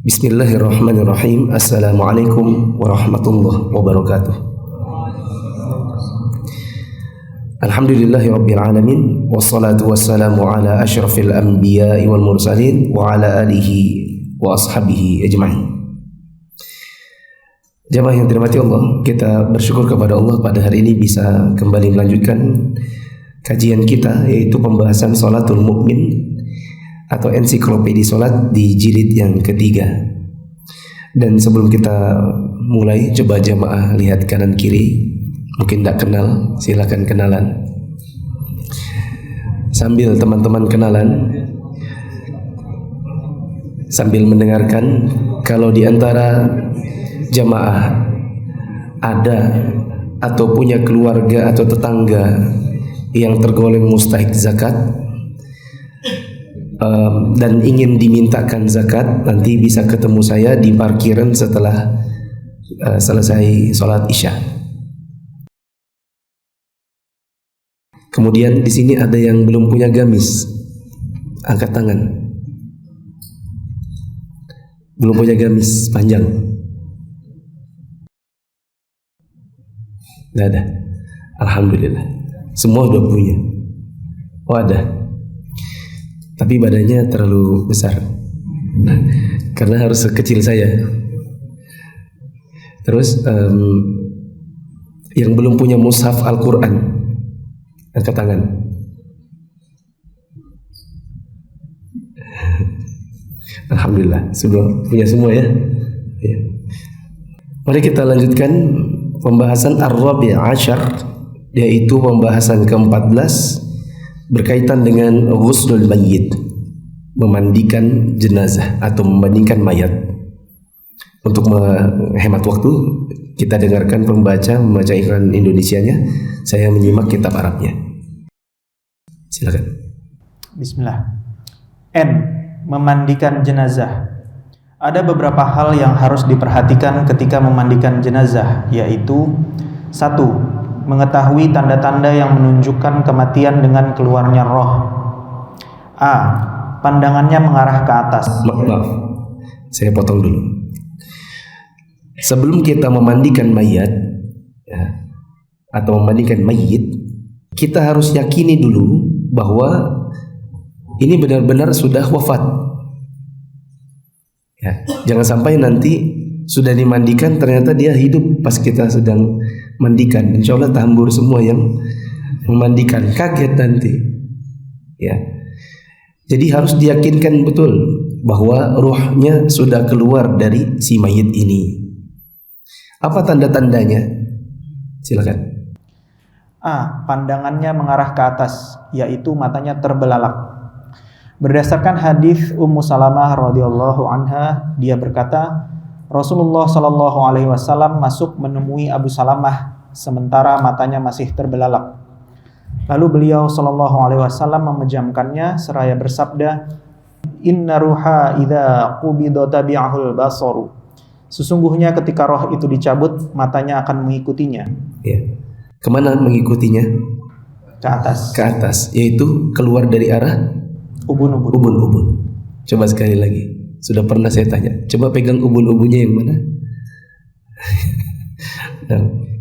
Bismillahirrahmanirrahim. Assalamualaikum warahmatullahi wabarakatuh. Alhamdulillahirabbil alamin wassalatu wassalamu ala asyrafil anbiya'i wal mursalin wa ala alihi wa ashabihi ajma'in. Jamaah yang dirahmati Allah, kita bersyukur kepada Allah pada hari ini bisa kembali melanjutkan kajian kita, yaitu pembahasan Sholatul Mukmin atau ensiklopedi salat di jilid yang ketiga. Dan sebelum kita mulai, coba jamaah lihat kanan kiri, mungkin tidak kenal, silakan kenalan. Sambil teman-teman kenalan, sambil mendengarkan, kalau di antara jamaah ada atau punya keluarga atau tetangga yang tergolong mustahik zakat dan ingin dimintakan zakat, nanti bisa ketemu saya di parkiran setelah selesai sholat isya. Kemudian di sini ada yang belum punya gamis, angkat tangan. Belum punya gamis panjang? Tidak ada. Alhamdulillah. Semua udah punya. Oh ada. Tapi badannya terlalu besar karena harus sekecil saya. Terus yang belum punya mushaf Al-Quran, angkat tangan. Alhamdulillah, sudah punya semua ya. Mari kita lanjutkan pembahasan Ar-Rabi' Ashar, yaitu pembahasan ke-14 berkaitan dengan ghuslul mayyit, memandikan jenazah atau memandikan mayat. Untuk menghemat waktu, kita dengarkan membaca iklan Indonesianya, saya menyimak kitab Arabnya. Silakan. Bismillah. N. Memandikan jenazah. Ada beberapa hal yang harus diperhatikan ketika memandikan jenazah, yaitu 1. Mengetahui tanda-tanda yang menunjukkan kematian dengan keluarnya roh. A. Pandangannya mengarah ke atas. Maaf, saya potong dulu. Sebelum kita memandikan mayat atau memandikan mayit, kita harus yakini dulu bahwa ini benar-benar sudah wafat. Jangan sampai nanti sudah dimandikan ternyata dia hidup pas kita sedang mandikan. Insya Allah tambur semua yang memandikan, kaget nanti. Jadi harus diyakinkan betul bahwa ruhnya sudah keluar dari si mayit ini. Apa tanda-tandanya? Silakan. A. Pandangannya mengarah ke atas, yaitu matanya terbelalak. Berdasarkan hadis Ummu Salamah radhiyallahu anha, dia berkata, Rasulullah Shallallahu Alaihi Wasallam masuk menemui Abu Salamah sementara matanya masih terbelalak. Lalu beliau Shallallahu Alaihi Wasallam memejamkannya seraya bersabda, Inna ruha idza qubida tabi'ahul basaru. Sesungguhnya ketika roh itu dicabut, matanya akan mengikutinya. Kemana mengikutinya? Ke atas. Ke atas, yaitu keluar dari arah ubun-ubun. Coba sekali lagi. Sudah pernah saya tanya, coba pegang ubun-ubunnya yang mana?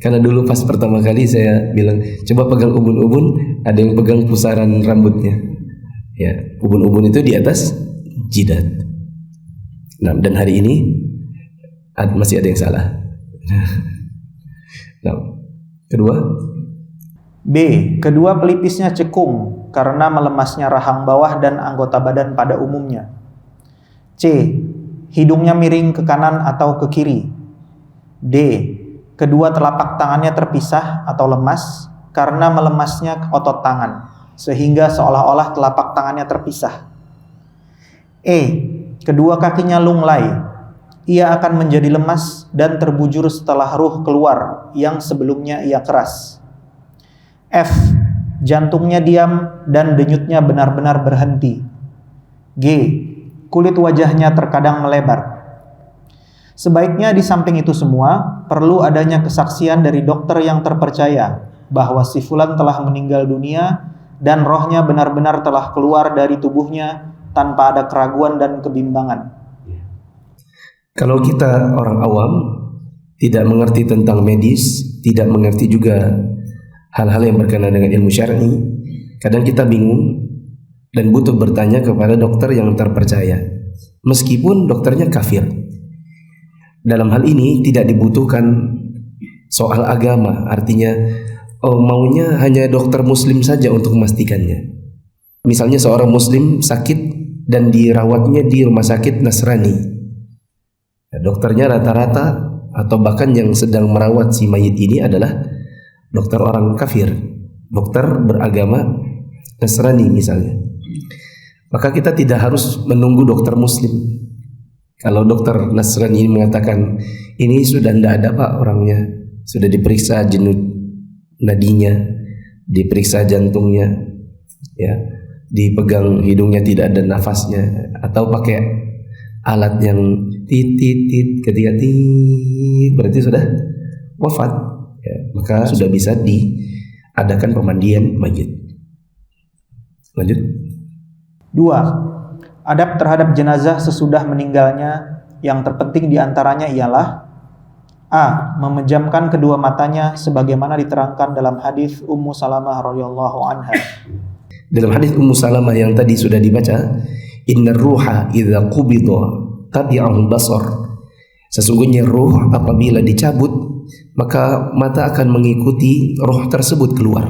Karena dulu pas pertama kali saya bilang, coba pegang ubun-ubun, ada yang pegang pusaran rambutnya. Ubun-ubun itu di atas jidat. Dan hari ini masih ada yang salah. Kedua. B. Kedua pelipisnya cekung karena melemasnya rahang bawah dan anggota badan pada umumnya. C. Hidungnya miring ke kanan atau ke kiri. D. Kedua telapak tangannya terpisah atau lemas karena melemasnya otot tangan, sehingga seolah-olah telapak tangannya terpisah. E. Kedua kakinya lunglai. Ia akan menjadi lemas dan terbujur setelah ruh keluar yang sebelumnya ia keras. F. Jantungnya diam dan denyutnya benar-benar berhenti. G. Kulit wajahnya terkadang melebar. Sebaiknya di samping itu semua, perlu adanya kesaksian dari dokter yang terpercaya bahwa si fulan telah meninggal dunia dan rohnya benar-benar telah keluar dari tubuhnya tanpa ada keraguan dan kebimbangan. Kalau kita orang awam, tidak mengerti tentang medis, tidak mengerti juga hal-hal yang berkenaan dengan ilmu syar'i, kadang kita bingung dan butuh bertanya kepada dokter yang terpercaya, meskipun dokternya kafir. Dalam hal ini tidak dibutuhkan soal agama, artinya maunya hanya dokter muslim saja untuk memastikannya. Misalnya seorang muslim sakit dan dirawatnya di rumah sakit Nasrani, dokternya rata-rata atau bahkan yang sedang merawat si mayit ini adalah dokter orang kafir, dokter beragama Nasrani misalnya. Maka kita tidak harus menunggu dokter muslim. Kalau dokter Nasrani ini mengatakan ini sudah tidak ada pak orangnya, sudah diperiksa jenuh nadinya, diperiksa jantungnya, ya, dipegang hidungnya tidak ada nafasnya, atau pakai alat yang tit ketika tit berarti sudah wafat, ya, maka sudah bisa diadakan pemandian mayit. Lanjut. 2. Adab terhadap jenazah sesudah meninggalnya yang terpenting diantaranya ialah A. Memejamkan kedua matanya sebagaimana diterangkan dalam hadis Ummu Salamah radhiyallahu anha. Dalam hadis Ummu Salamah yang tadi sudah dibaca, innar ruha idza qubida tabi'ahu basar. Sesungguhnya ruh apabila dicabut, maka mata akan mengikuti ruh tersebut keluar.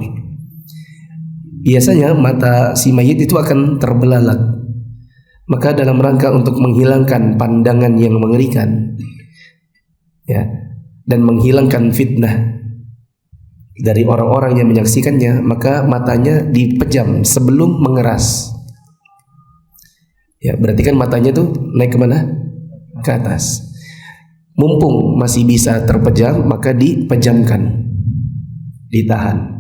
Biasanya mata si mayit itu akan terbelalak. Maka dalam rangka untuk menghilangkan pandangan yang mengerikan, ya, dan menghilangkan fitnah dari orang-orang yang menyaksikannya, maka matanya dipejam sebelum mengeras. Ya, berarti kan matanya tuh naik kemana? Ke atas. Mumpung masih bisa terpejam, maka dipejamkan, ditahan.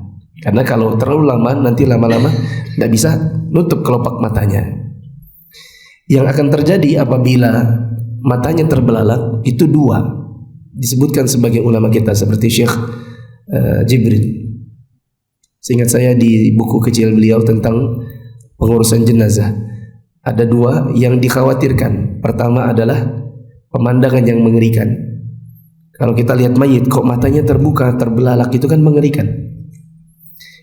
Karena kalau terlalu lama, nanti lama-lama tidak bisa nutup kelopak matanya. Yang akan terjadi apabila matanya terbelalak itu dua, disebutkan sebagai ulama kita seperti Syekh Jibril. Seingat saya di buku kecil beliau tentang pengurusan jenazah, ada dua yang dikhawatirkan. Pertama adalah pemandangan yang mengerikan. Kalau kita lihat mayit kok matanya terbuka, terbelalak, itu kan mengerikan.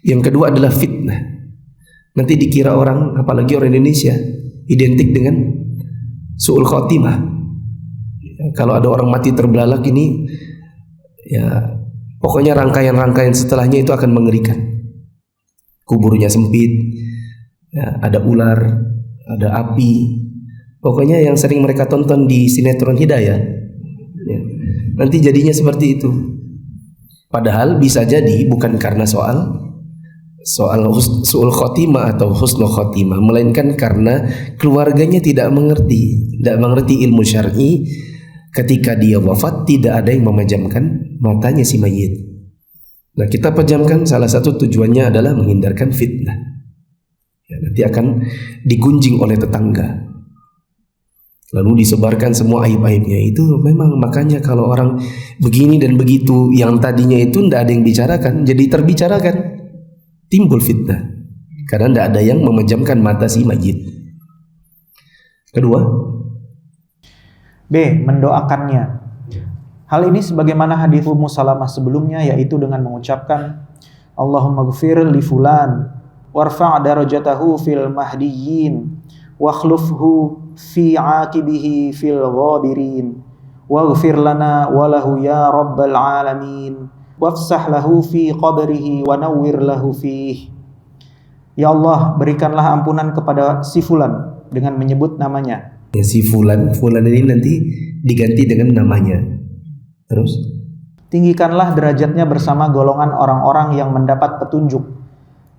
Yang kedua adalah fitnah. Nanti dikira orang, apalagi orang Indonesia, identik dengan su'ul khotimah. Kalau ada orang mati terbelalak ini, ya pokoknya rangkaian-rangkaian setelahnya itu akan mengerikan. Kuburnya sempit, ya, ada ular, ada api. Pokoknya yang sering mereka tonton di sinetron Hidayah, ya, nanti jadinya seperti itu. Padahal bisa jadi bukan karena soal su'ul khotimah atau husnul khotimah, melainkan karena keluarganya tidak mengerti ilmu syar'i. Ketika dia wafat, tidak ada yang memejamkan matanya si mayit. Nah, kita pejamkan, salah satu tujuannya adalah menghindarkan fitnah, ya, nanti akan digunjing oleh tetangga, lalu disebarkan semua aib-aibnya. Itu memang makanya kalau orang begini dan begitu, yang tadinya itu tidak ada yang bicarakan, jadi terbicarakan, timbul fitnah karena tidak ada yang memejamkan mata si mayit. Kedua, B. Mendoakannya. Hal ini sebagaimana hadis Ummu Salamah sebelumnya, yaitu dengan mengucapkan Allahumma ghfir li fulan warfa' darajatahu fil mahdiyyin wakhlufhu fi aqibihi fil ghabirin waghfir lana walahu ya rabbal alamin wafsah lahu fi qabrihi wa nawwir lahu fih. Ya Allah, berikanlah ampunan kepada si fulan dengan menyebut namanya. Ya, si fulan ini nanti diganti dengan namanya. Terus, tinggikanlah derajatnya bersama golongan orang-orang yang mendapat petunjuk.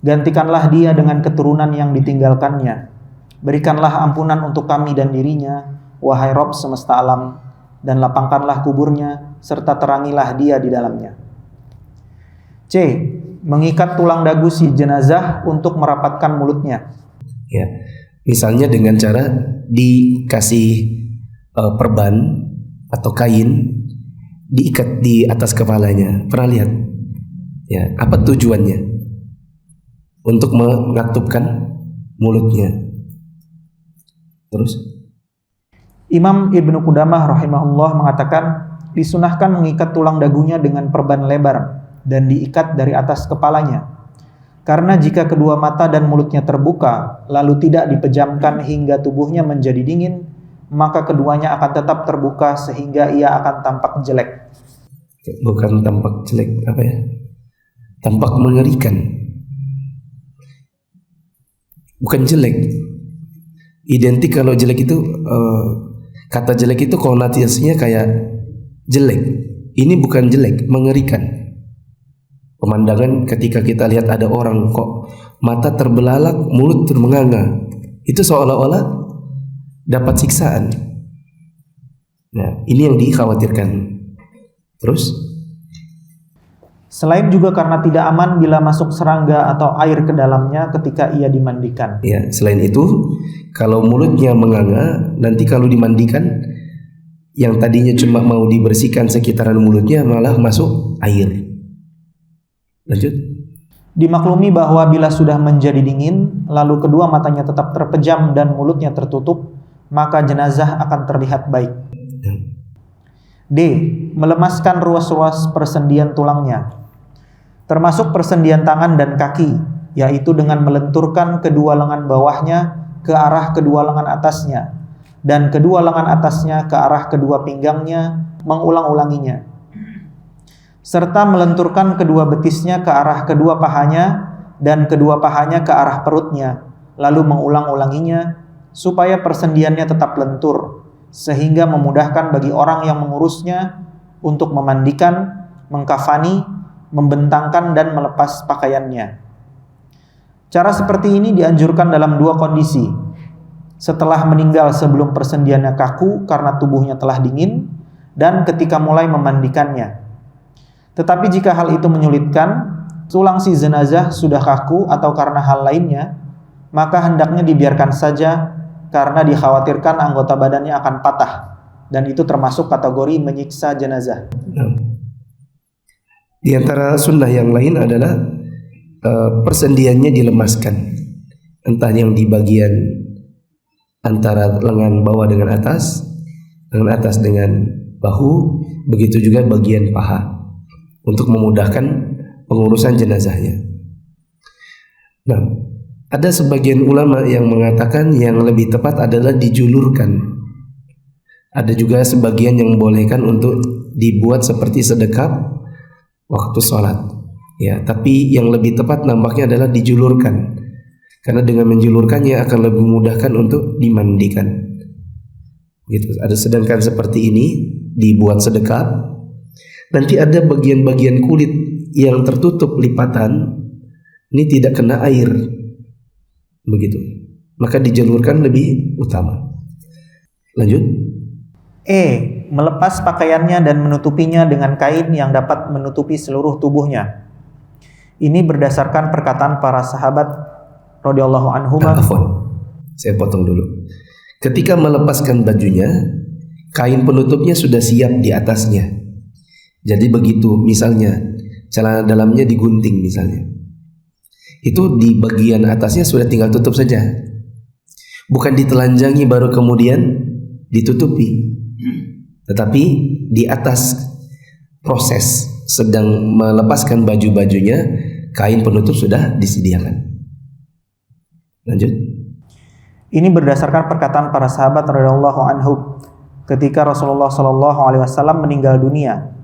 Gantikanlah dia dengan keturunan yang ditinggalkannya. Berikanlah ampunan untuk kami dan dirinya, wahai Rabb semesta alam, dan lapangkanlah kuburnya serta terangilah dia di dalamnya. C. Mengikat tulang dagu si jenazah untuk merapatkan mulutnya. Ya, misalnya dengan cara dikasih perban atau kain diikat di atas kepalanya. Pernah lihat? Ya, apa tujuannya? Untuk mengatupkan mulutnya. Terus? Imam Ibnu Qudamah rahimahullah mengatakan, disunahkan mengikat tulang dagunya dengan perban lebar dan diikat dari atas kepalanya. Karena jika kedua mata dan mulutnya terbuka, lalu tidak dipejamkan hingga tubuhnya menjadi dingin, maka keduanya akan tetap terbuka sehingga ia akan tampak jelek. Bukan tampak jelek, apa ya? Tampak mengerikan. Bukan jelek. Identik kalau jelek itu kata jelek itu konotasinya kayak jelek. Ini bukan jelek, mengerikan. Pemandangan ketika kita lihat ada orang kok mata terbelalak, mulut termenganga, itu seolah-olah dapat siksaan. Nah, ini yang dikhawatirkan. Terus? Selain juga karena tidak aman bila masuk serangga atau air ke dalamnya ketika ia dimandikan. Ya, selain itu, kalau mulutnya menganga, nanti kalau dimandikan, yang tadinya cuma mau dibersihkan sekitaran mulutnya malah masuk air. Lanjut. Dimaklumi bahwa bila sudah menjadi dingin, lalu kedua matanya tetap terpejam dan mulutnya tertutup, maka jenazah akan terlihat baik. D. Melemaskan ruas-ruas persendian tulangnya, termasuk persendian tangan dan kaki, yaitu dengan melenturkan kedua lengan bawahnya ke arah kedua lengan atasnya, dan kedua lengan atasnya ke arah kedua pinggangnya, mengulang-ulanginya. Serta melenturkan kedua betisnya ke arah kedua pahanya, dan kedua pahanya ke arah perutnya, lalu mengulang-ulanginya, supaya persendiannya tetap lentur, sehingga memudahkan bagi orang yang mengurusnya untuk memandikan, mengkafani, membentangkan dan melepas pakaiannya. Cara seperti ini dianjurkan dalam dua kondisi: setelah meninggal sebelum persendiannya kaku karena tubuhnya telah dingin, dan ketika mulai memandikannya. Tetapi jika hal itu menyulitkan, tulang si jenazah sudah kaku atau karena hal lainnya, maka hendaknya dibiarkan saja karena dikhawatirkan anggota badannya akan patah, dan itu termasuk kategori menyiksa jenazah. Di antara sunnah yang lain adalah persendiannya dilemaskan, entah yang di bagian antara lengan bawah dengan atas dengan bahu, begitu juga bagian paha, untuk memudahkan pengurusan jenazahnya. Nah, ada sebagian ulama yang mengatakan yang lebih tepat adalah dijulurkan. Ada juga sebagian yang membolehkan untuk dibuat seperti sedekap waktu sholat. Ya, tapi yang lebih tepat nampaknya adalah dijulurkan, karena dengan menjulurkannya akan lebih memudahkan untuk dimandikan. Gitu. Ada sedangkan seperti ini dibuat sedekap. Nanti ada bagian-bagian kulit yang tertutup lipatan, ini tidak kena air, begitu. Maka dijalurkan lebih utama. Lanjut. E. Melepas pakaiannya dan menutupinya dengan kain yang dapat menutupi seluruh tubuhnya. Ini berdasarkan perkataan para sahabat radhiyallahu anhum. Saya potong dulu. Ketika melepaskan bajunya, kain penutupnya sudah siap di atasnya. Jadi begitu misalnya celana dalamnya digunting misalnya, itu di bagian atasnya sudah tinggal tutup saja, bukan ditelanjangi baru kemudian ditutupi, tetapi di atas proses sedang melepaskan baju-bajunya, kain penutup sudah disediakan. Lanjut. Ini berdasarkan perkataan para sahabat radhiyallahu anhum ketika Rasulullah sallallahu alaihi wasallam meninggal dunia.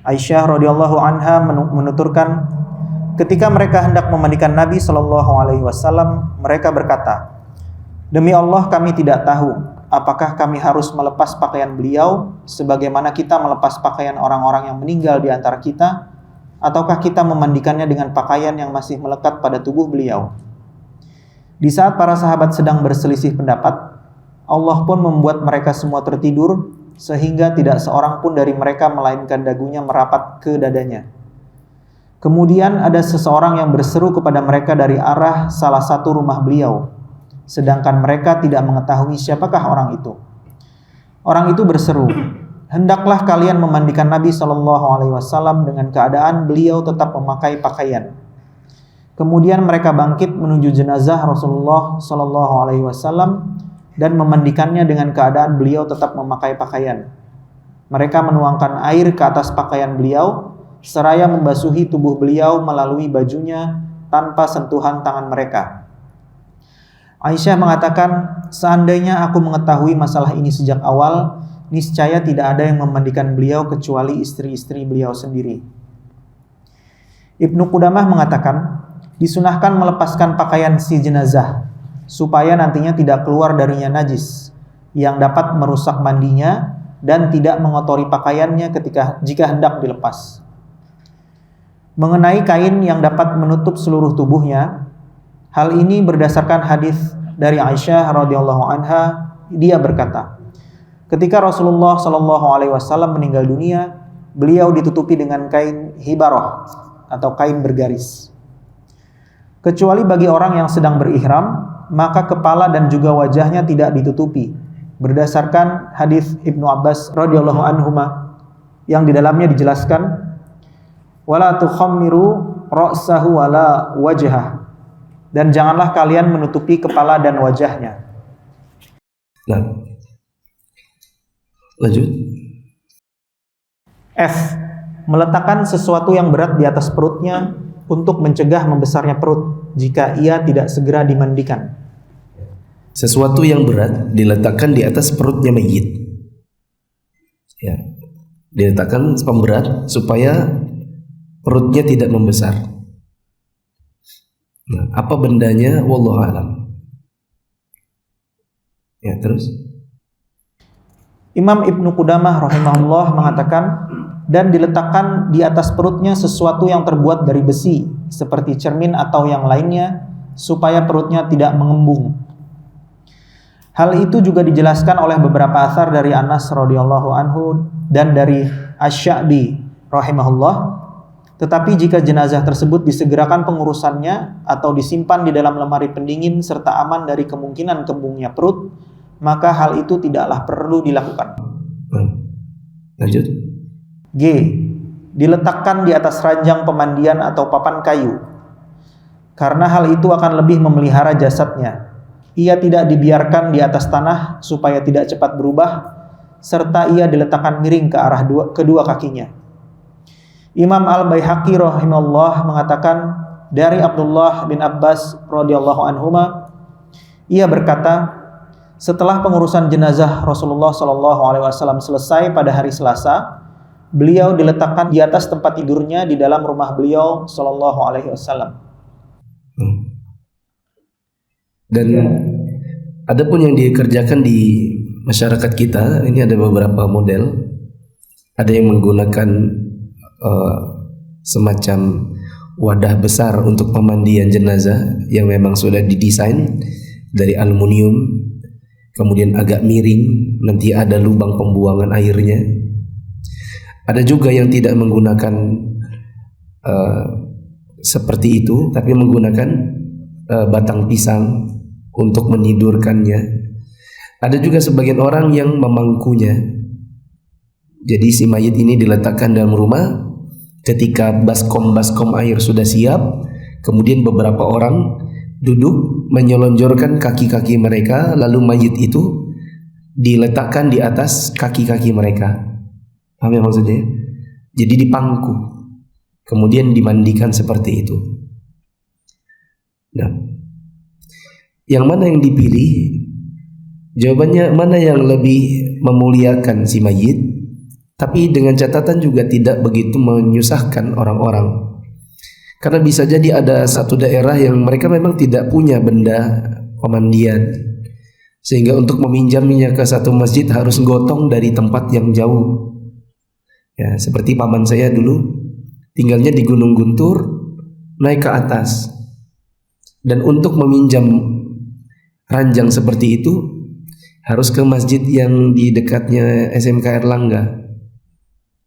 Aisyah radhiyallahu anha menuturkan, ketika mereka hendak memandikan Nabi sallallahu alaihi wasallam, mereka berkata, "Demi Allah kami tidak tahu apakah kami harus melepas pakaian beliau sebagaimana kita melepas pakaian orang-orang yang meninggal di antara kita, ataukah kita memandikannya dengan pakaian yang masih melekat pada tubuh beliau." Di saat para sahabat sedang berselisih pendapat, Allah pun membuat mereka semua tertidur, sehingga tidak seorang pun dari mereka melainkan dagunya merapat ke dadanya. Kemudian ada seseorang yang berseru kepada mereka dari arah salah satu rumah beliau, sedangkan mereka tidak mengetahui siapakah orang itu. Orang itu berseru, "Hendaklah kalian memandikan Nabi SAW dengan keadaan beliau tetap memakai pakaian." Kemudian mereka bangkit menuju jenazah Rasulullah SAW, dan memandikannya dengan keadaan beliau tetap memakai pakaian. Mereka menuangkan air ke atas pakaian beliau, seraya membasuhi tubuh beliau melalui bajunya tanpa sentuhan tangan mereka. Aisyah mengatakan, seandainya aku mengetahui masalah ini sejak awal, niscaya tidak ada yang memandikan beliau kecuali istri-istri beliau sendiri. Ibnu Qudamah mengatakan, disunahkan melepaskan pakaian si jenazah supaya nantinya tidak keluar darinya najis yang dapat merusak mandinya dan tidak mengotori pakaiannya jika hendak dilepas. Mengenai kain yang dapat menutup seluruh tubuhnya, hal ini berdasarkan hadis dari Aisyah radhiyallahu anha. Dia berkata, ketika Rasulullah shallallahu alaihi wasallam meninggal dunia, beliau ditutupi dengan kain hibarah atau kain bergaris. Kecuali bagi orang yang sedang berihram, maka kepala dan juga wajahnya tidak ditutupi. Berdasarkan hadis Ibnu Abbas radhiyallahu anhuma yang di dalamnya dijelaskan, wala tukhammiru ra'sahu wala wajhah, dan janganlah kalian menutupi kepala dan wajahnya. Nah, lanjut. F. Meletakkan sesuatu yang berat di atas perutnya untuk mencegah membesarnya perut jika ia tidak segera dimandikan. Sesuatu yang berat diletakkan di atas perutnya mayit. Ya, diletakkan pemberat supaya perutnya tidak membesar. Nah, apa bendanya? Wallahu a'lam. Ya, terus. Imam Ibnu Qudamah rahimahullah mengatakan, dan diletakkan di atas perutnya sesuatu yang terbuat dari besi seperti cermin atau yang lainnya supaya perutnya tidak mengembung. Hal itu juga dijelaskan oleh beberapa athar dari Anas radhiyallahu anhu dan dari Asy-Sya'bi rahimahullah. Tetapi jika jenazah tersebut disegerakan pengurusannya atau disimpan di dalam lemari pendingin serta aman dari kemungkinan kembungnya perut, maka hal itu tidaklah perlu dilakukan. Lanjut. G. Diletakkan di atas ranjang pemandian atau papan kayu. Karena hal itu akan lebih memelihara jasadnya. Ia tidak dibiarkan di atas tanah supaya tidak cepat berubah, serta ia diletakkan miring ke arah kedua kakinya. Imam Al-Baihaqi rahimahullah mengatakan dari Abdullah bin Abbas radhiyallahu anhuma, ia berkata, setelah pengurusan jenazah Rasulullah sallallahu alaihi wasallam selesai pada hari Selasa, beliau diletakkan di atas tempat tidurnya di dalam rumah beliau sallallahu alaihi wasallam. Dan adapun yang dikerjakan di masyarakat kita, ini ada beberapa model. Ada yang menggunakan semacam wadah besar untuk pemandian jenazah yang memang sudah didesain dari aluminium, kemudian agak miring, nanti ada lubang pembuangan airnya. Ada juga yang tidak menggunakan seperti itu, tapi menggunakan batang pisang untuk menidurkannya. Ada juga sebagian orang yang memangkunya. Jadi si mayit ini diletakkan dalam rumah. Ketika baskom air sudah siap, kemudian beberapa orang duduk menyelonjorkan kaki-kaki mereka, lalu mayit itu diletakkan di atas kaki-kaki mereka. Paham ya maksudnya? Jadi dipangku, kemudian dimandikan seperti itu. Nah, yang mana yang dipilih? Jawabannya mana yang lebih memuliakan si mayit, tapi dengan catatan juga tidak begitu menyusahkan orang-orang. Karena bisa jadi ada satu daerah yang mereka memang tidak punya benda pemandian, sehingga untuk meminjamnya ke satu masjid harus gotong dari tempat yang jauh. Ya, seperti paman saya dulu tinggalnya di Gunung Guntur, naik ke atas. Dan untuk meminjam ranjang seperti itu harus ke masjid yang di dekatnya SMK Erlangga,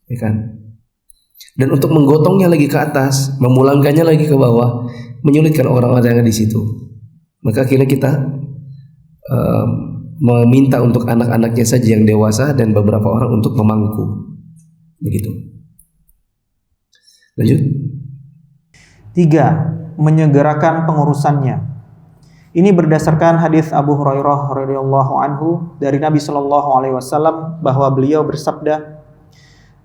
ya kan? Dan untuk menggotongnya lagi ke atas, memulangkannya lagi ke bawah, menyulitkan orang-orang yang di situ. Maka akhirnya kita meminta untuk anak-anaknya saja yang dewasa dan beberapa orang untuk memangku. Begitu. Lanjut. 3. Menyegerakan pengurusannya. Ini berdasarkan hadis Abu Hurairah radhiyallahu anhu dari Nabi sallallahu alaihi wasallam bahwa beliau bersabda,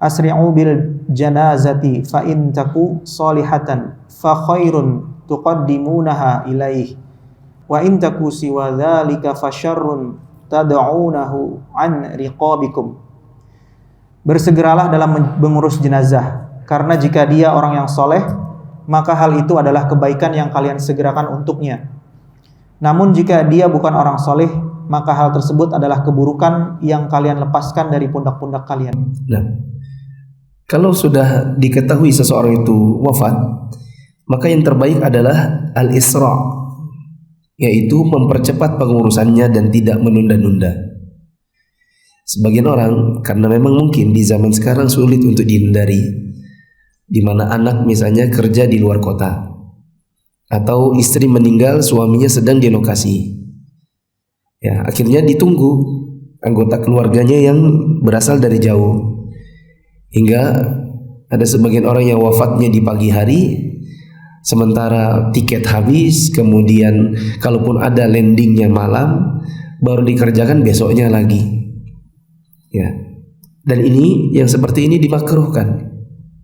"Asri'u bil janazati fa in taku salihatan fa khairun tuqaddimunaha ilaih wa in taku siwa dzalika fa syarrun tad'unahu an riqabikum." Bersegeralah dalam mengurus jenazah, karena jika dia orang yang soleh, maka hal itu adalah kebaikan yang kalian segerakan untuknya. Namun jika dia bukan orang soleh, maka hal tersebut adalah keburukan yang kalian lepaskan dari pundak-pundak kalian. Nah, kalau sudah diketahui seseorang itu wafat, maka yang terbaik adalah al-isra', yaitu mempercepat pengurusannya dan tidak menunda-nunda. Sebagian orang, karena memang mungkin di zaman sekarang sulit untuk dihindari, di mana anak misalnya kerja di luar kota, atau istri meninggal, suaminya sedang di lokasi. Ya, akhirnya ditunggu anggota keluarganya yang berasal dari jauh. Hingga ada sebagian orang yang wafatnya di pagi hari, sementara tiket habis, kemudian kalaupun ada landingnya malam, baru dikerjakan besoknya lagi. Ya. Dan ini yang seperti ini dimakruhkan,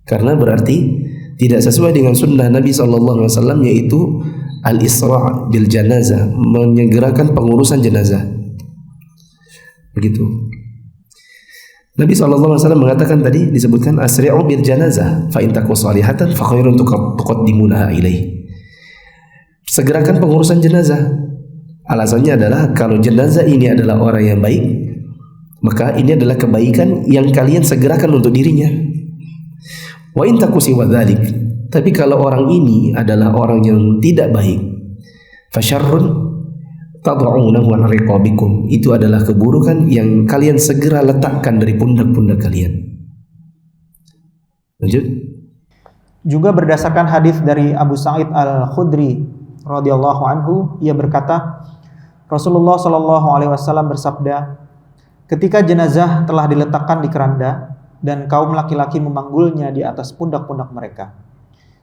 karena berarti tidak sesuai dengan sunnah Nabi SAW, yaitu al-isra' bil janazah, menyegerakan pengurusan jenazah. Begitu. Nabi SAW mengatakan tadi, disebutkan asri'u bil janazah fa in taku salihatan fa khairun tuqaddimunaha ilaih. Segerakan pengurusan jenazah. Alasannya adalah kalau jenazah ini adalah orang yang baik, maka ini adalah kebaikan yang kalian segerakan untuk dirinya. Wa in taku siwa dzalik, tapi kalau orang ini adalah orang yang tidak baik, fasyarrun tad'unahu an riqabikum, itu adalah keburukan yang kalian segera letakkan dari pundak-pundak kalian. Lanjut. Juga berdasarkan hadis dari Abu Sa'id Al-Khudri radhiyallahu anhu, ia berkata, Rasulullah sallallahu alaihi wasallam bersabda, ketika jenazah telah diletakkan di keranda dan kaum laki-laki memanggulnya di atas pundak-pundak mereka,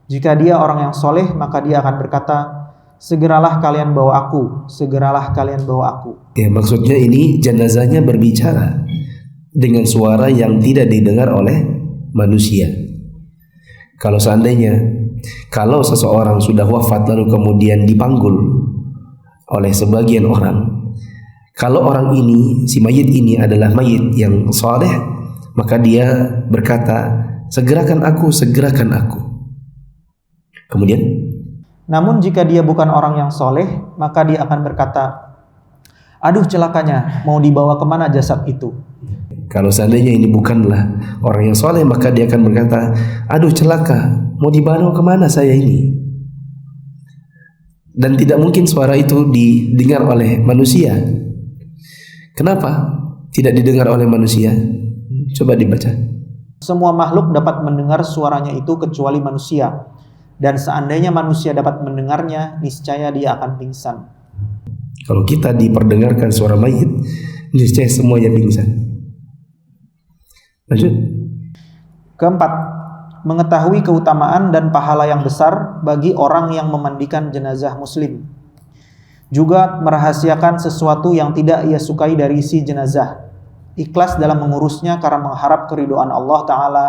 jika dia orang yang soleh, maka dia akan berkata, segeralah kalian bawa aku, segeralah kalian bawa aku. Ya, maksudnya ini jenazahnya berbicara dengan suara yang tidak didengar oleh manusia. Kalau seandainya, kalau seseorang sudah wafat lalu kemudian dipanggul oleh sebagian orang, kalau orang ini, si mayit ini adalah mayit yang soleh, maka dia berkata, segerakan aku, segerakan aku. Kemudian, namun jika dia bukan orang yang soleh, maka dia akan berkata, aduh celakanya, mau dibawa kemana jasad itu? Kalau seandainya ini bukanlah orang yang soleh, maka dia akan berkata, aduh celaka, mau dibawa kemana saya ini? Dan tidak mungkin suara itu didengar oleh manusia. Kenapa tidak didengar oleh manusia? Coba dibaca. Semua makhluk dapat mendengar suaranya itu kecuali manusia. Dan seandainya manusia dapat mendengarnya, niscaya dia akan pingsan. Kalau kita diperdengarkan suara mayit, niscaya semuanya pingsan. Lanjut. Keempat, mengetahui keutamaan dan pahala yang besar bagi orang yang memandikan jenazah muslim. Juga merahasiakan sesuatu yang tidak ia sukai dari si jenazah. Ikhlas dalam mengurusnya karena mengharap keridhaan Allah Ta'ala,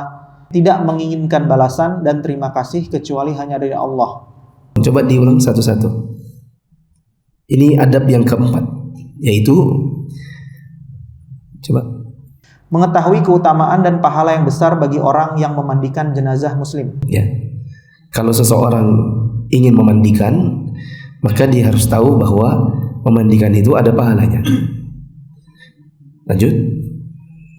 tidak menginginkan balasan dan terima kasih kecuali hanya dari Allah. Coba diulang satu-satu. Ini adab yang keempat, yaitu coba mengetahui keutamaan dan pahala yang besar bagi orang yang memandikan jenazah muslim. Ya. Kalau seseorang ingin memandikan, maka dia harus tahu bahwa memandikan itu ada pahalanya. Lanjut.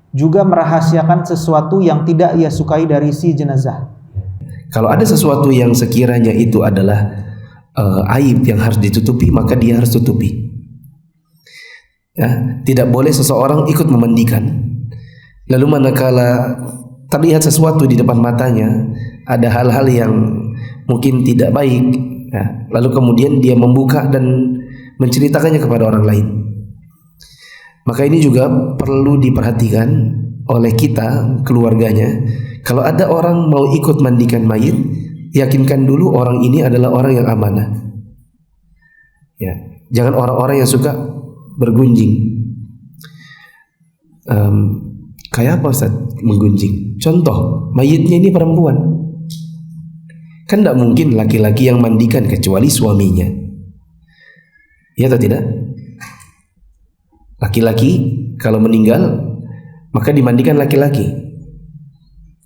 Juga merahasiakan sesuatu yang tidak ia sukai dari si jenazah. Kalau ada sesuatu yang sekiranya itu adalah aib yang harus ditutupi, maka dia harus tutupi. Ya, tidak boleh seseorang ikut memandikan, lalu manakala terlihat sesuatu di depan matanya, ada hal-hal yang mungkin tidak baik, ya, lalu kemudian dia membuka dan menceritakannya kepada orang lain. Maka ini juga perlu diperhatikan oleh kita, keluarganya. Kalau ada orang mau ikut mandikan mayit, yakinkan dulu orang ini adalah orang yang amanah. Ya, Jangan orang-orang yang suka bergunjing. Kayak apa Ustaz menggunjing? Contoh, mayitnya ini perempuan. Kan tidak mungkin laki-laki yang mandikan kecuali suaminya. Ya atau tidak? Laki-laki kalau meninggal maka dimandikan laki-laki,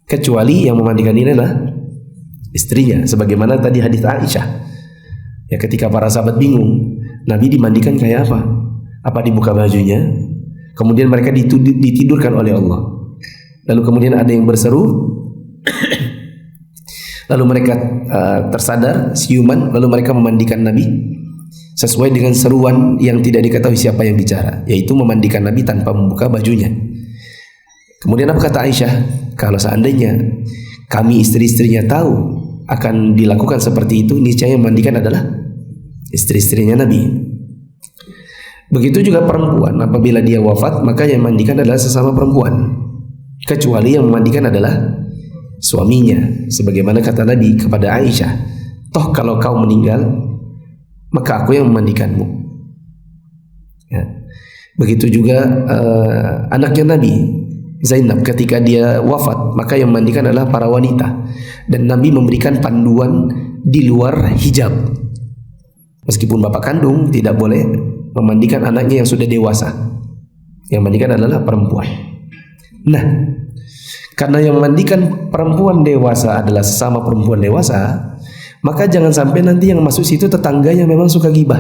kecuali yang memandikan ini adalah istrinya, sebagaimana tadi hadis Aisyah. Ya, ketika para sahabat bingung, Nabi dimandikan kayak apa? Apa dibuka bajunya? Kemudian mereka ditidurkan oleh Allah. Lalu kemudian ada yang berseru, lalu mereka tersadar, siuman, lalu mereka memandikan Nabi sesuai dengan seruan yang tidak diketahui siapa yang bicara, yaitu memandikan Nabi tanpa membuka bajunya. Kemudian apa kata Aisyah? Kalau seandainya kami istri-istrinya tahu akan dilakukan seperti itu, niscaya yang memandikan adalah istri-istrinya Nabi. Begitu juga perempuan, apabila dia wafat maka yang memandikan adalah sesama perempuan, kecuali yang memandikan adalah suaminya, sebagaimana kata Nabi kepada Aisyah, toh kalau kau meninggal maka aku yang memandikanmu. Ya. Begitu juga anaknya Nabi Zainab, ketika dia wafat maka yang memandikan adalah para wanita, dan Nabi memberikan panduan di luar hijab. Meskipun bapak kandung tidak boleh memandikan anaknya yang sudah dewasa, yang memandikan adalah perempuan. Nah, karena yang memandikan perempuan dewasa adalah sesama perempuan dewasa, maka jangan sampai nanti yang masuk situ tetangga yang memang suka gibah.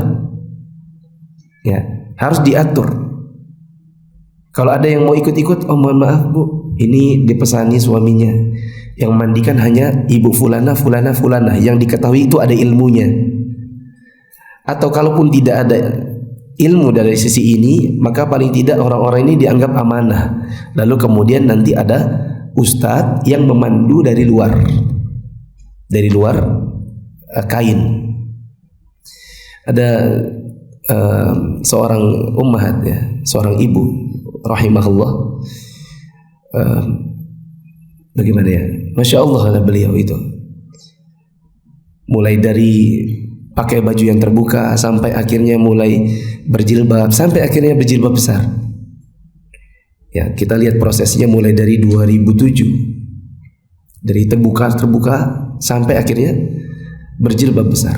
Ya, harus diatur. Kalau ada yang mau ikut-ikut, oh mohon maaf Bu, ini dipesani suaminya, yang memandikan hanya ibu fulana, fulana, fulana, yang diketahui itu ada ilmunya. Atau kalaupun tidak ada ilmu dari sisi ini, maka paling tidak orang-orang ini dianggap amanah. Lalu kemudian nanti ada ustadz yang memandu dari luar kain. Ada seorang ummahat, ya, seorang ibu rahimahullah, bagaimana ya, Masya Allah beliau itu mulai dari pakai baju yang terbuka sampai akhirnya mulai berjilbab, sampai akhirnya berjilbab besar. Ya, kita lihat prosesnya mulai dari 2007, dari terbuka sampai akhirnya berjilbab besar.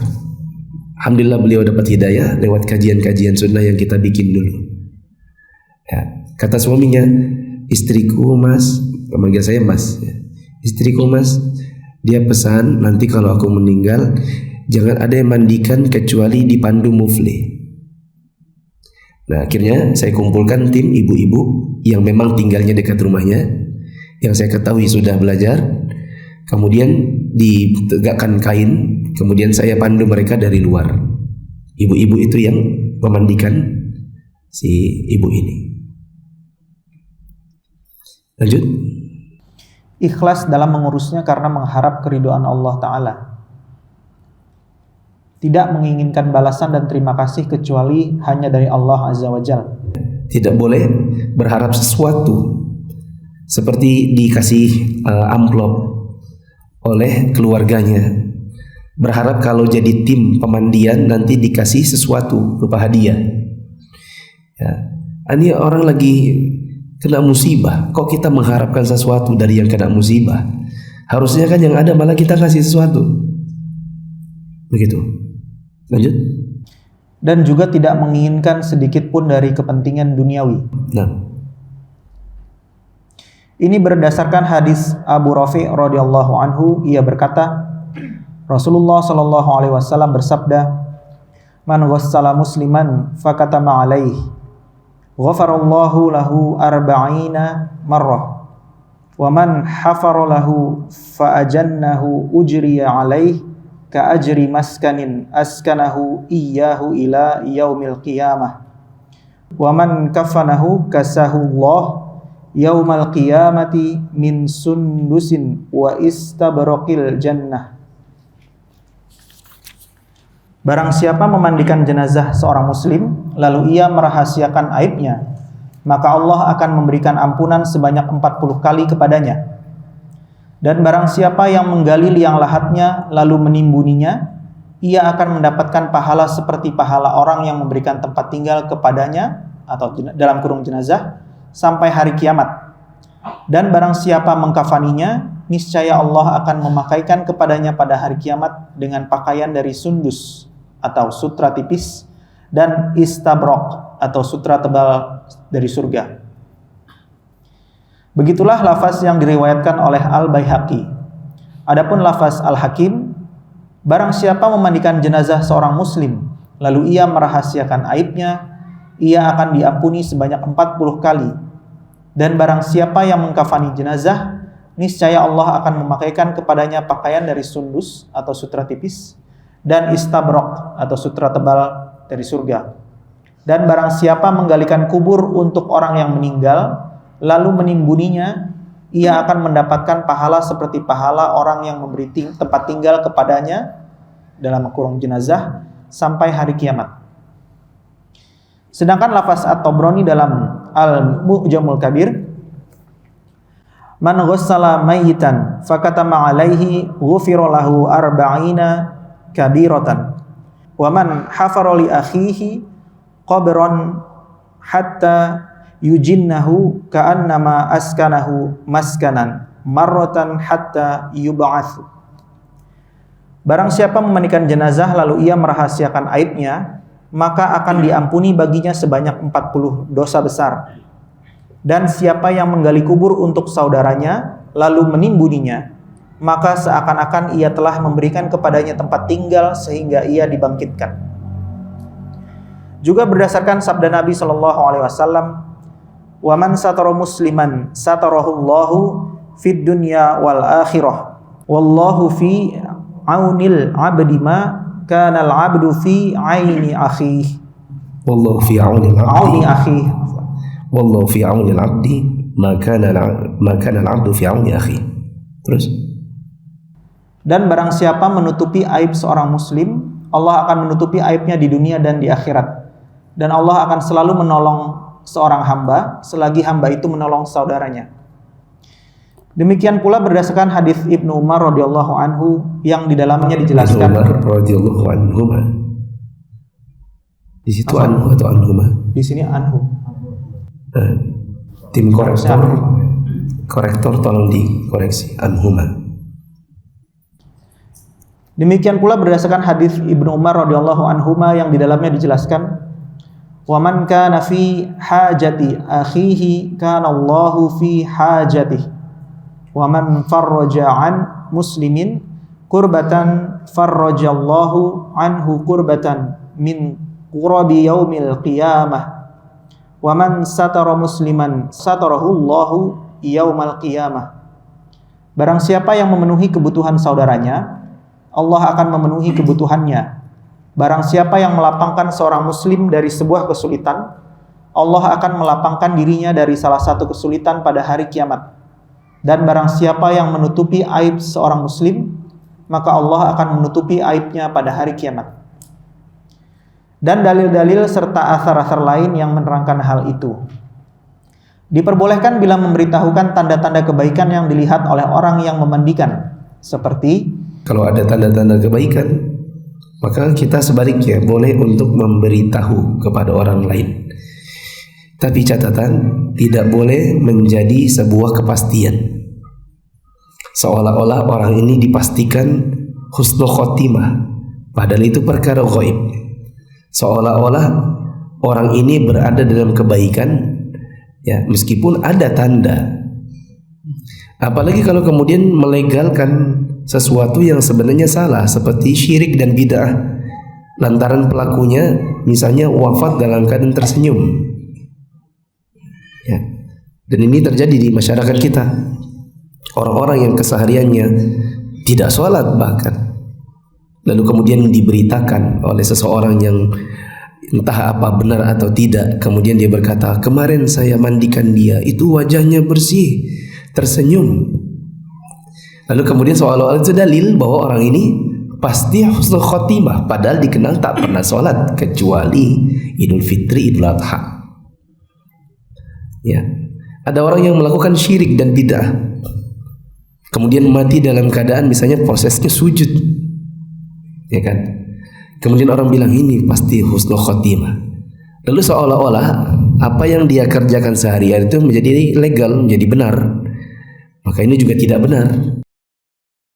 Alhamdulillah beliau dapat hidayah lewat kajian-kajian sunnah yang kita bikin dulu. Ya, kata suaminya, istriku Mas, manggil saya Mas, ya. Istriku Mas, dia pesan nanti kalau aku meninggal jangan ada yang mandikan kecuali dipandu mufli. Nah, akhirnya saya kumpulkan tim ibu-ibu yang memang tinggalnya dekat rumahnya, yang saya ketahui sudah belajar. Kemudian ditegakkan kain, kemudian saya pandu mereka dari luar. Ibu-ibu itu yang memandikan si ibu ini. Lanjut. Ikhlas dalam mengurusnya karena mengharap keridhaan Allah Ta'ala. Tidak menginginkan balasan dan terima kasih kecuali hanya dari Allah Azza wa Jalla. Tidak boleh berharap sesuatu seperti dikasih amplop oleh keluarganya, berharap kalau jadi tim pemandian nanti dikasih sesuatu berupa hadiah. Ya, ini orang lagi kena musibah, kok kita mengharapkan sesuatu dari yang kena musibah? Harusnya kan yang ada malah kita kasih sesuatu. Begitu. Lanjut. Dan juga tidak menginginkan sedikit pun dari kepentingan duniawi. Nah, ini berdasarkan hadis Abu Rafi radhiyallahu anhu, ia berkata, Rasulullah sallallahu alaihi wasallam bersabda, "Man ghassala musliman fakatama alaihi, ghafarallahu lahu arba'ina marrah. Wa man hafara lahu fa'ajannahu ujriya alaihi ka ajri maskanin askanahu iyyahu ila yaumil qiyamah. Wa man kafanahu kasahu Allah yaumal qiyamati min sundusin wa istabraqil jannah." Barang siapa memandikan jenazah seorang muslim lalu ia merahasiakan aibnya, maka Allah akan memberikan ampunan sebanyak 40 kali kepadanya. Dan barang siapa yang menggali liang lahatnya lalu menimbuninya, ia akan mendapatkan pahala seperti pahala orang yang memberikan tempat tinggal kepadanya atau dalam kurung jenazah sampai hari kiamat. Dan barang siapa mengkafaninya, niscaya Allah akan memakaikan kepadanya pada hari kiamat dengan pakaian dari sundus atau sutra tipis dan istabrok atau sutra tebal dari surga. Begitulah lafaz yang diriwayatkan oleh Al-Baihaqi. Adapun lafaz Al-Hakim, barang siapa memandikan jenazah seorang muslim lalu ia merahasiakan aibnya, ia akan diampuni sebanyak 40 kali. Dan barang siapa yang mengkafani jenazah, niscaya Allah akan memakaikan kepadanya pakaian dari sundus atau sutra tipis dan istabrok atau sutra tebal dari surga. Dan barang siapa menggalikan kubur untuk orang yang meninggal lalu menimbuninya, ia akan mendapatkan pahala seperti pahala orang yang memberi tempat tinggal kepadanya dalam kurung jenazah sampai hari kiamat. Sedangkan lafaz At-Tabrani dalam Al-Mu'jamul Kabir, man ghassala mayyitan fakatama alaihi ghufira lahu arba'ina kabiratan wa man hafara li akhihi qabran hatta yujinnahu ka'annama askanahu maskanan marratan hatta yub'atsu. Barang siapa memandikan jenazah lalu ia merahasiakan aibnya, maka akan diampuni baginya sebanyak 40 dosa besar. Dan siapa yang menggali kubur untuk saudaranya lalu menimbuninya, maka seakan-akan ia telah memberikan kepadanya tempat tinggal sehingga ia dibangkitkan. Juga berdasarkan sabda Nabi SAW, "Wa man satara musliman satarahullahu fid dunya wal akhirah. Wallahu fi aunil 'abdi ma kana al-'abdu fi 'aini akhihi." Wallahu fi auni al-'abdi. akhihi. Wallahu fi auni al-'abdi ma kana al-'abdu fi auni akhihi. Terus, dan barang siapa menutupi aib seorang muslim, Allah akan menutupi aibnya di dunia dan di akhirat. Dan Allah akan selalu menolong seorang hamba selagi hamba itu menolong saudaranya. Demikian pula berdasarkan hadis Ibnu Umar radhiyallahu anhu yang di dalamnya dijelaskan. Umar radhiyallahu anhu. Di situ anhu atau anhuma? Di sini anhu. Tim korektor tolong dikoreksi, anhuma. Demikian pula berdasarkan hadis Ibnu Umar radhiyallahu anhuma yang di dalamnya dijelaskan, wa man kana fi hajati akhihi kana Allahu fi hajatihi wa man farraja an muslimin kurbatan farrajallahu anhu kurbatan min qurabi yaumil qiyamah wa man satara musliman satarahullahu yaumal qiyamah. Barang siapa yang memenuhi kebutuhan saudaranya, Allah akan memenuhi kebutuhannya. Barang siapa yang melapangkan seorang muslim dari sebuah kesulitan, Allah akan melapangkan dirinya dari salah satu kesulitan pada hari kiamat. Dan barang siapa yang menutupi aib seorang muslim, maka Allah akan menutupi aibnya pada hari kiamat. Dan dalil-dalil serta asar-asar lain yang menerangkan hal itu. Diperbolehkan bila memberitahukan tanda-tanda kebaikan yang dilihat oleh orang yang memandikan, seperti kalau ada tanda-tanda kebaikan, maka kita sebaliknya boleh untuk memberitahu kepada orang lain. Tapi catatan, tidak boleh menjadi sebuah kepastian. Seolah-olah orang ini dipastikan husnul khotimah, padahal itu perkara ghaib. Seolah-olah orang ini berada dalam kebaikan, ya, meskipun ada tanda. Apalagi kalau kemudian melegalkan sesuatu yang sebenarnya salah, seperti syirik dan bid'ah, lantaran pelakunya misalnya wafat dalam keadaan tersenyum, ya. Dan ini terjadi di masyarakat kita. Orang-orang yang kesehariannya tidak sholat bahkan, lalu kemudian diberitakan oleh seseorang yang entah apa benar atau tidak, kemudian dia berkata, kemarin saya mandikan dia, itu wajahnya bersih, tersenyum. Lalu kemudian seolah-olah itu dalil bahwa orang ini pasti husnul khotimah, padahal dikenal tak pernah sholat kecuali Idul Fitri, Idul Adha. Ya, ada orang yang melakukan syirik dan bid'ah, kemudian mati dalam keadaan misalnya prosesnya sujud, ya kan? Kemudian orang bilang ini pasti husnul khotimah. Lalu seolah-olah apa yang dia kerjakan sehari-hari itu menjadi legal, menjadi benar. Maka ini juga tidak benar.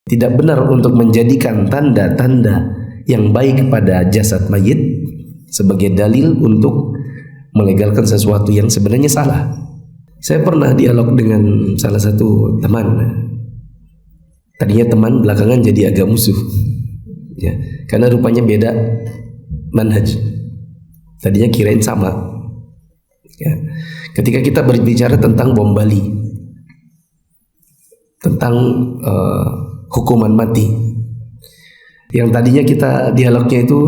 Tidak benar untuk menjadikan tanda-tanda yang baik pada jasad mayit sebagai dalil untuk melegalkan sesuatu yang sebenarnya salah. Saya pernah dialog dengan salah satu teman. Tadinya teman, belakangan jadi agak musuh. Ya, karena rupanya beda manhaj. Tadinya kirain sama. Ya. Ketika kita berbicara tentang bom Bali, tentang hukuman mati, yang tadinya kita dialognya itu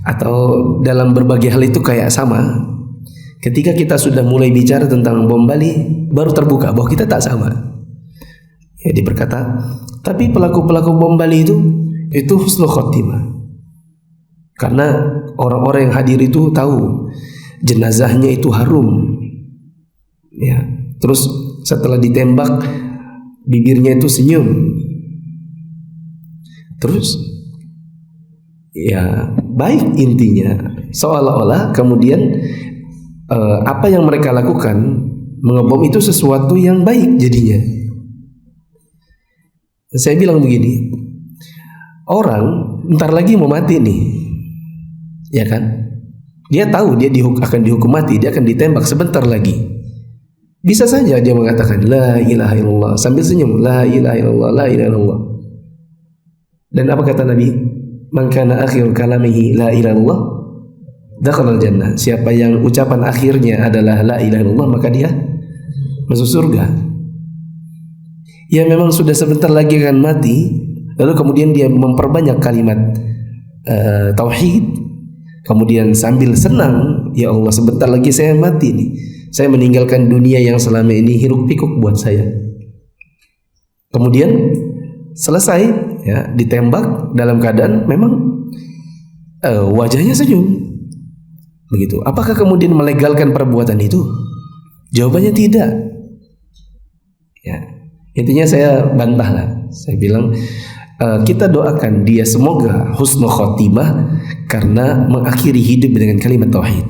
atau dalam berbagai hal itu kayak sama. Ketika kita sudah mulai bicara tentang bom Bali, baru terbuka bahwa kita tak sama. Ya, dia berkata, tapi pelaku-pelaku bom Bali itu husnul khotimah. Karena orang-orang yang hadir itu tahu jenazahnya itu harum. Ya, terus setelah ditembak bibirnya itu senyum. Terus ya baik intinya, seolah-olah kemudian apa yang mereka lakukan mengebom itu sesuatu yang baik jadinya. Saya bilang begini, orang ntar lagi mau mati nih, ya kan? Dia tahu dia akan dihukum mati, dia akan ditembak sebentar lagi. Bisa saja dia mengatakan la ilaha illallah sambil senyum, la ilaha illallah, la ilaha illallah. Dan apa kata Nabi? Man kana akhir kalamihi la ilaha illallah dakhala al-jannah. Siapa yang ucapan akhirnya adalah la ilaha illallah, maka dia masuk surga. Ya memang sudah sebentar lagi akan mati, lalu kemudian dia memperbanyak kalimat tauhid, kemudian sambil senang, ya Allah sebentar lagi saya mati nih, saya meninggalkan dunia yang selama ini hiruk pikuk buat saya. Kemudian selesai, ya ditembak dalam keadaan memang wajahnya senyum, begitu. Apakah kemudian melegalkan perbuatan itu? Jawabannya tidak. Ya, intinya saya bantah lah. Saya bilang kita doakan dia semoga husnul khotimah karena mengakhiri hidup dengan kalimat tauhid.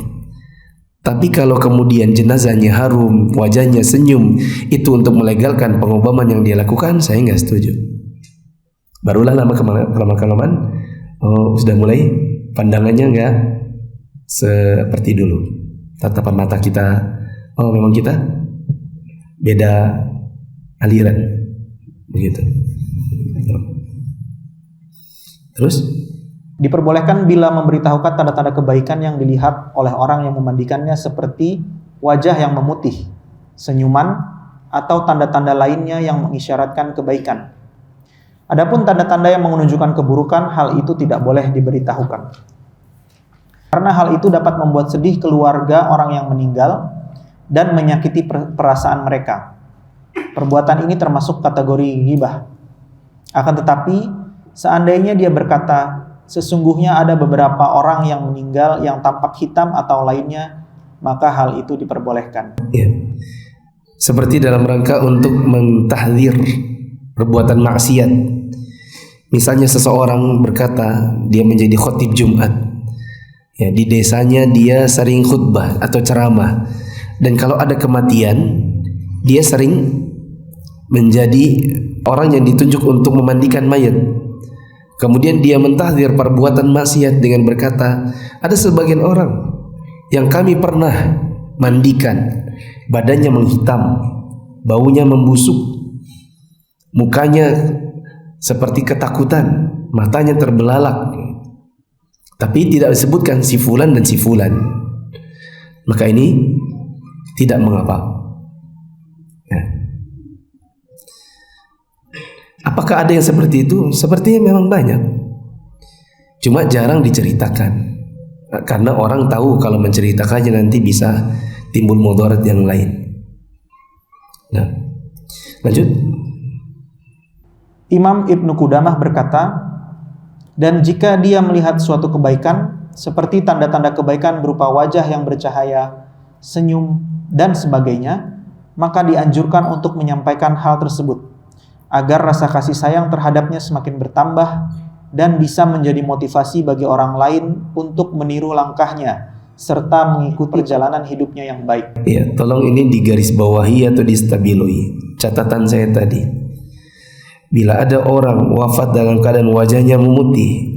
Tapi kalau kemudian jenazahnya harum, wajahnya senyum, itu untuk melegalkan pengobaman yang dia lakukan, saya nggak setuju. Barulah lama-kelamaan sudah mulai pandangannya nggak seperti dulu. Tatapan mata kita, oh memang kita beda aliran, begitu. Terus diperbolehkan bila memberitahukan tanda-tanda kebaikan yang dilihat oleh orang yang memandikannya seperti wajah yang memutih, senyuman, atau tanda-tanda lainnya yang mengisyaratkan kebaikan. Adapun tanda-tanda yang menunjukkan keburukan, hal itu tidak boleh diberitahukan. Karena hal itu dapat membuat sedih keluarga orang yang meninggal dan menyakiti perasaan mereka. Perbuatan ini termasuk kategori ghibah. Akan tetapi, seandainya dia berkata, sesungguhnya ada beberapa orang yang meninggal yang tampak hitam atau lainnya, maka hal itu diperbolehkan. Ya. Seperti dalam rangka untuk mentahdzir perbuatan maksiat. Misalnya seseorang berkata dia menjadi khotib Jumat. Ya, di desanya dia sering khutbah atau ceramah. Dan kalau ada kematian, dia sering menjadi orang yang ditunjuk untuk memandikan mayat. Kemudian dia mentahdzir perbuatan maksiat dengan berkata, ada sebagian orang yang kami pernah mandikan, badannya menghitam, baunya membusuk, mukanya seperti ketakutan, matanya terbelalak, tapi tidak disebutkan si fulan dan si fulan. Maka ini tidak mengapa. Ya. Apakah ada yang seperti itu? Sepertinya memang banyak, cuma jarang diceritakan. Karena orang tahu kalau menceritakannya nanti bisa timbul mudarat yang lain. Nah, lanjut. Imam Ibnu Qudamah berkata, dan jika dia melihat suatu kebaikan, seperti tanda-tanda kebaikan berupa wajah yang bercahaya, senyum, dan sebagainya, maka dianjurkan untuk menyampaikan hal tersebut, agar rasa kasih sayang terhadapnya semakin bertambah dan bisa menjadi motivasi bagi orang lain untuk meniru langkahnya serta mengikuti perjalanan hidupnya yang baik. Ya, tolong ini digarisbawahi atau distabiloi. Catatan saya tadi, bila ada orang wafat dalam keadaan wajahnya memutih,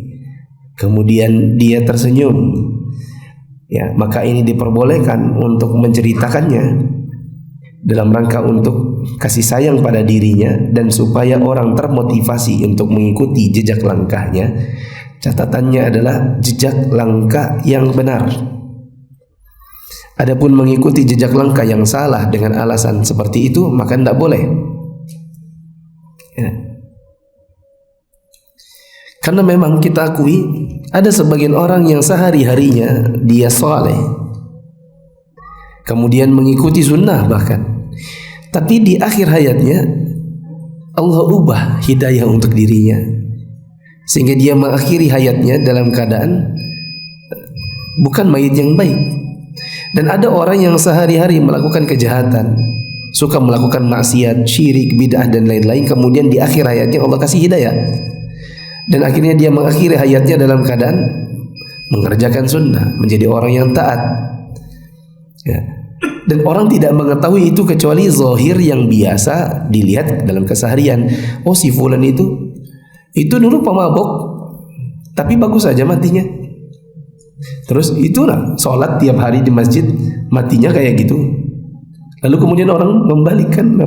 kemudian dia tersenyum, ya, maka ini diperbolehkan untuk menceritakannya dalam rangka untuk kasih sayang pada dirinya dan supaya orang termotivasi untuk mengikuti jejak langkahnya. Catatannya adalah jejak langkah yang benar. Adapun mengikuti jejak langkah yang salah dengan alasan seperti itu, maka tidak boleh. Ya. Karena memang kita akui ada sebagian orang yang sehari-harinya dia soleh, kemudian mengikuti sunnah bahkan, tapi di akhir hayatnya Allah ubah hidayah untuk dirinya, sehingga dia mengakhiri hayatnya dalam keadaan bukan mayit yang baik. Dan ada orang yang sehari-hari melakukan kejahatan, suka melakukan maksiat, syirik, bid'ah dan lain-lain, kemudian di akhir hayatnya Allah kasih hidayah, dan akhirnya dia mengakhiri hayatnya dalam keadaan mengerjakan sunnah, menjadi orang yang taat, ya. Dan orang tidak mengetahui itu kecuali zahir yang biasa dilihat dalam keseharian. Oh, si fulan itu dulu pemabok, tapi bagus saja matinya. Terus itulah sholat tiap hari di masjid, matinya kayak gitu. Lalu kemudian orang membalikkan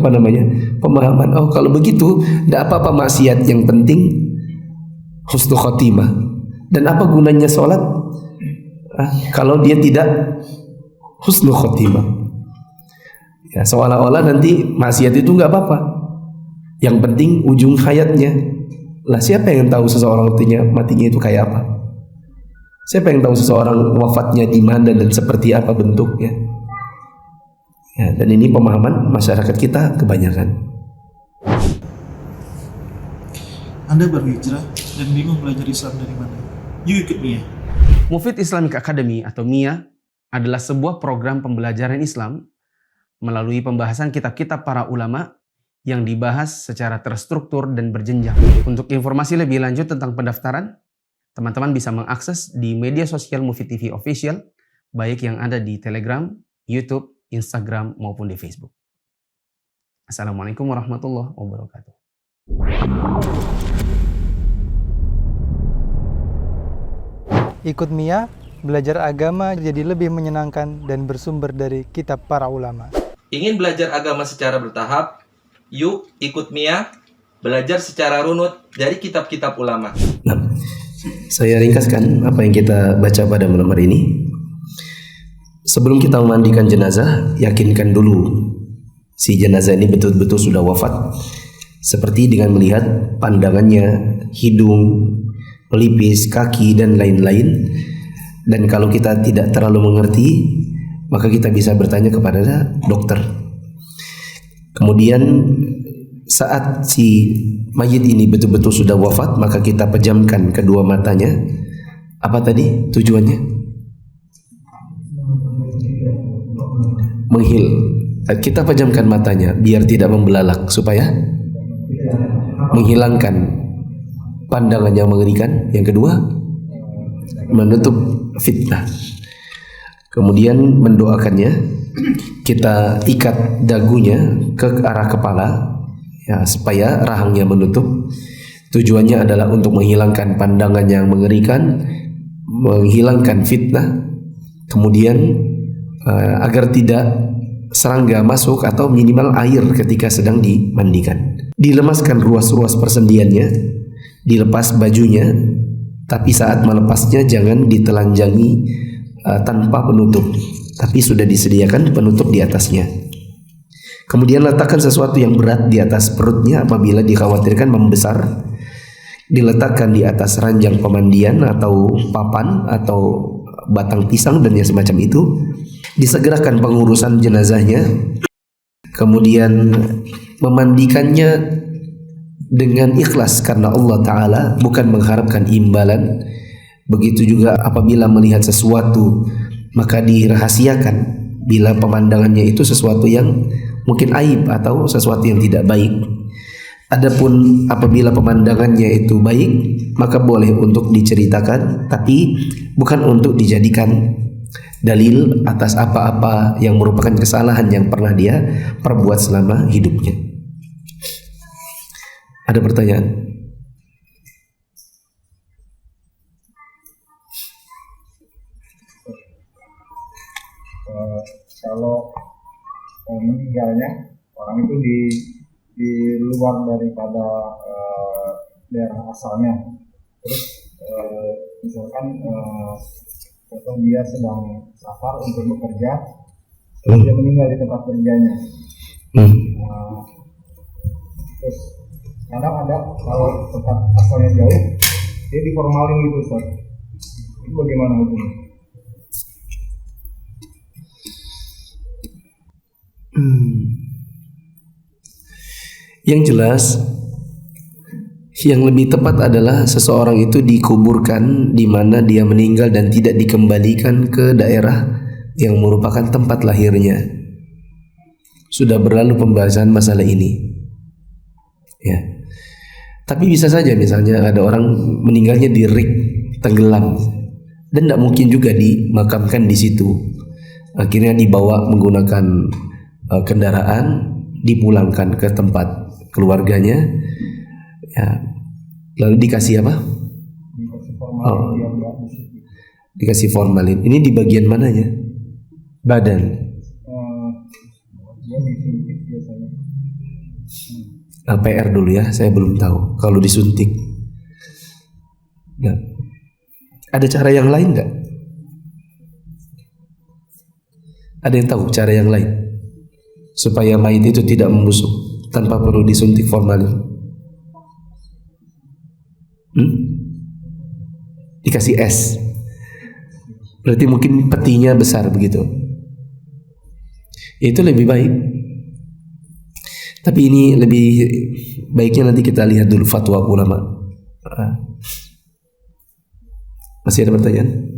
pemahaman. Oh, kalau begitu tidak apa-apa maksiat, yang penting husnul khotimah. Dan apa gunanya sholat kalau dia tidak husnul khotimah? Ya, seolah-olah nanti maksiat itu nggak apa-apa, yang penting ujung hayatnya. Lah, siapa yang tahu seseorang matinya itu kayak apa? Siapa yang tahu seseorang wafatnya di mana dan seperti apa bentuknya? Ya, dan ini pemahaman masyarakat kita kebanyakan. Anda berhijrah dan bingung belajar Islam dari mana? Yuk ikut MIA. Mufid Islamic Academy atau MIA adalah sebuah program pembelajaran Islam melalui pembahasan kitab-kitab para ulama yang dibahas secara terstruktur dan berjenjang. Untuk informasi lebih lanjut tentang pendaftaran, teman-teman bisa mengakses di media sosial Mufid TV Official, baik yang ada di Telegram, YouTube, Instagram, maupun di Facebook. Assalamualaikum warahmatullahi wabarakatuh. Ikut MIA, belajar agama jadi lebih menyenangkan dan bersumber dari kitab para ulama. Ingin belajar agama secara bertahap? Yuk ikut MIA, belajar secara runut dari kitab-kitab ulama. Nah, saya ringkaskan apa yang kita baca pada malam hari ini. Sebelum kita memandikan jenazah, yakinkan dulu si jenazah ini betul-betul sudah wafat, seperti dengan melihat pandangannya, hidung, pelipis, kaki, dan lain-lain. Dan kalau kita tidak terlalu mengerti, maka kita bisa bertanya kepada dokter. Kemudian saat si mayit ini betul-betul sudah wafat, maka kita pejamkan kedua matanya. Apa tadi tujuannya? Menghil. Kita pejamkan matanya biar tidak membelalak, supaya menghilangkan pandangan yang mengerikan. Yang kedua, menutup fitnah. Kemudian mendoakannya, kita ikat dagunya ke arah kepala, ya, supaya rahangnya menutup. Tujuannya adalah untuk menghilangkan pandangan yang mengerikan, menghilangkan fitnah. Kemudian agar tidak serangga masuk atau minimal air ketika sedang dimandikan. Dilemaskan ruas-ruas persendiannya, dilepas bajunya, tapi saat melepasnya jangan ditelanjangi tanpa penutup, tapi sudah disediakan penutup di atasnya. Kemudian letakkan sesuatu yang berat di atas perutnya apabila dikhawatirkan membesar. Diletakkan di atas ranjang pemandian atau papan atau batang pisang dan yang semacam itu. Disegerakan pengurusan jenazahnya. Kemudian memandikannya dengan ikhlas karena Allah Ta'ala, bukan mengharapkan imbalan. Begitu juga apabila melihat sesuatu, maka dirahasiakan bila pemandangannya itu sesuatu yang mungkin aib atau sesuatu yang tidak baik. Adapun apabila pemandangannya itu baik, maka boleh untuk diceritakan, tapi bukan untuk dijadikan dalil atas apa-apa yang merupakan kesalahan yang pernah dia perbuat selama hidupnya. Ada pertanyaan? Kalau meninggalnya orang itu di luar daripada daerah asalnya, terus misalkan atau dia sedang safar untuk bekerja, terus dia meninggal di tempat kerjanya. Terus kadang ada kalau tempat asalnya jauh, dia diformalin gitu, Ustaz. Itu bagaimana hukumnya? Yang jelas, yang lebih tepat adalah seseorang itu dikuburkan di mana dia meninggal dan tidak dikembalikan ke daerah yang merupakan tempat lahirnya. Sudah berlalu pembahasan masalah ini. Ya. Tapi bisa saja misalnya ada orang meninggalnya di rig, tenggelam, dan tidak mungkin juga dimakamkan di situ. Akhirnya dibawa menggunakan kendaraan, dipulangkan ke tempat keluarganya, ya, lalu dikasih apa? Dikasih formalin. Ini di bagian mananya? Badan. PR dulu ya, saya belum tahu. Kalau disuntik, ya. Ada cara yang lain nggak? Ada yang tahu cara yang lain supaya mayit itu tidak membusuk tanpa perlu disuntik formalin? Dikasih es, berarti mungkin petinya besar begitu. Itu lebih baik. Tapi ini lebih baiknya nanti kita lihat dulu fatwa ulama. Masih ada pertanyaan?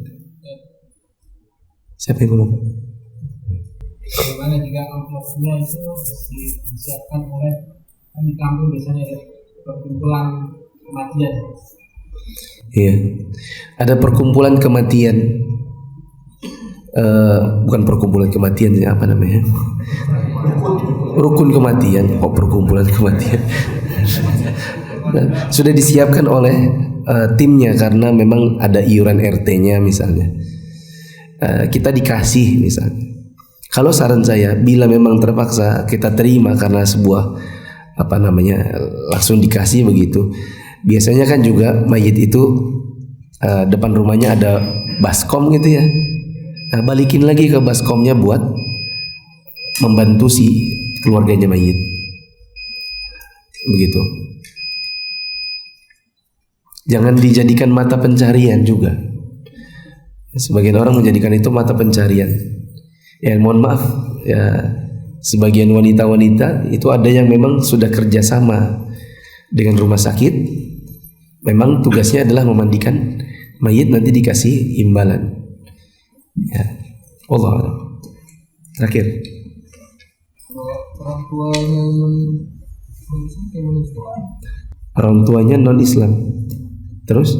Siapa yang ngomong? Bagaimana jika amplopnya itu disiapkan oleh, kan di kampung biasanya ada perkumpulan kematian. Iya, ada perkumpulan kematian. Bukan perkumpulan kematian, ya, apa namanya? Rukun kematian. Oh, perkumpulan kematian. Nah, sudah disiapkan oleh timnya karena memang ada iuran RT-nya misalnya. Kita dikasih misalnya. Kalau saran saya, bila memang terpaksa kita terima karena sebuah apa namanya langsung dikasih begitu. Biasanya kan juga mayit itu depan rumahnya ada baskom gitu ya. Nah, balikin lagi ke baskomnya buat membantu si keluarganya mayit. Begitu. Jangan dijadikan mata pencarian juga. Sebagian orang menjadikan itu mata pencarian. Ya, mohon maaf ya, sebagian wanita-wanita itu ada yang memang sudah kerjasama dengan rumah sakit. Memang tugasnya adalah memandikan mayit, nanti dikasih imbalan. Ya, Allah. Terakhir. Orang tuanya non Islam. Terus?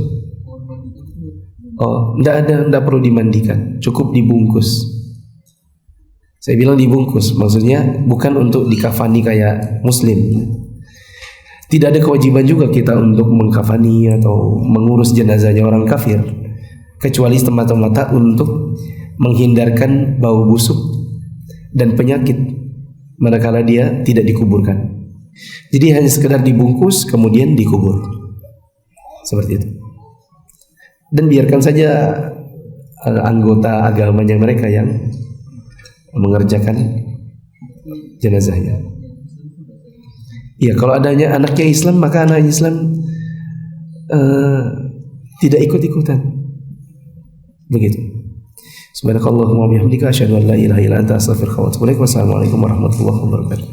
Oh, tidak perlu dimandikan, cukup dibungkus. Saya bilang dibungkus, maksudnya bukan untuk dikafani kayak muslim. Tidak ada kewajiban juga kita untuk mengkafani atau mengurus jenazahnya orang kafir, kecuali semata-mata untuk menghindarkan bau busuk dan penyakit manakala dia tidak dikuburkan. Jadi hanya sekedar dibungkus kemudian dikubur, seperti itu. Dan biarkan saja anggota agamanya mereka yang mengerjakan jenazahnya. Ya, kalau adanya anaknya Islam, maka anak Islam tidak ikut-ikutan. Begitu. Subhanakallahumma wa bihamdika asyhadu an la ilaha illa anta astaghfiruka wa atubu ilaik. Wassalamualaikum warahmatullahi wabarakatuh.